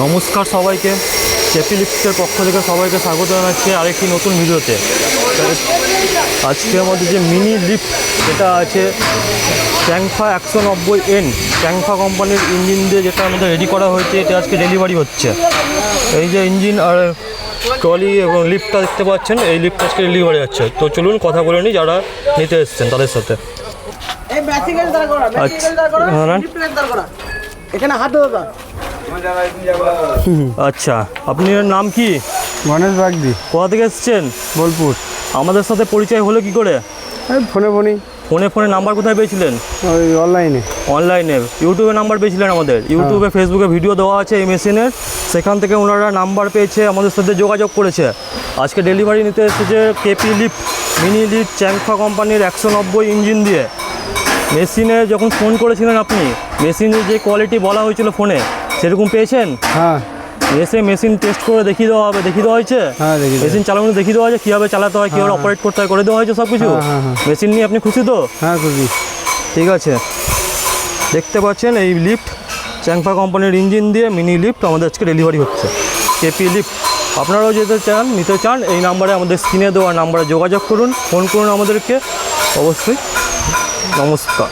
নমস্কার সবাইকে, কেপি লিফটের পক্ষ থেকে সবাইকে স্বাগত জানাচ্ছি আরেকটি নতুন ভিডিওতে। আজকে আমাদের যে মিনি লিফট যেটা আছে ট্যাংফা 190N ট্যাংফা কোম্পানির ইঞ্জিন দিয়ে যেটা আমাদের রেডি করা হয়েছে, এটা আজকে ডেলিভারি হচ্ছে। এই যে ইঞ্জিন আর ট্রলি এবং লিফটটা দেখতে পাচ্ছেন, এই লিফট আজকে ডেলিভারি হচ্ছে। তো চলুন কথা বলে নিই যারা নিতে এসছেন তাদের সাথে। আচ্ছা, আপনার নাম কি? গণেশ বাগদি। কোথা থেকে এসছেন? বোলপুর। আমাদের সাথে পরিচয় হলো কি করে? ফোনে নাম্বার কোথায় পেয়েছিলেন? ওই অনলাইনে ইউটিউবে নাম্বার পেয়েছিলেন আমাদের। ইউটিউবে ফেসবুকে ভিডিও দেওয়া আছে এই মেশিনের, সেখান থেকে ওনারা নাম্বার পেয়েছে, আমাদের সাথে যোগাযোগ করেছে। আজকে ডেলিভারি নিতে এসেছে কেপি লিফট মিনি লিফট ট্যাংফা কোম্পানির 190 ইঞ্জিন দিয়ে। মেশিনে যখন ফোন করেছিলেন আপনি, মেশিনের যে কোয়ালিটি বলা হয়েছিল ফোনে সেরকম পেয়েছেন? হ্যাঁ, এসে মেশিন টেস্ট করে দেখিয়ে দেওয়া হবে, দেখিয়ে দেওয়া হয়েছে। হ্যাঁ, মেশিন চালানো দেখিয়ে দেওয়া হয়েছে, কীভাবে চালাতে হয়, কীভাবে অপারেট করতে হয়, করে দেওয়া হয়েছে সব কিছু। মেশিন নিয়ে আপনি খুশি তো? হ্যাঁ খুশি। ঠিক আছে, দেখতে পাচ্ছেন এই লিফট ট্যাংফা কোম্পানির ইঞ্জিন দিয়ে মিনি লিফট আমাদের আজকে ডেলিভারি হচ্ছে, কেপি লিফট। আপনারাও যেতে চান, নিতে চান, এই নাম্বারে আমাদের স্ক্রিনে দেওয়া নাম্বারে যোগাযোগ করুন, ফোন করুন আমাদেরকে অবশ্যই। নমস্কার।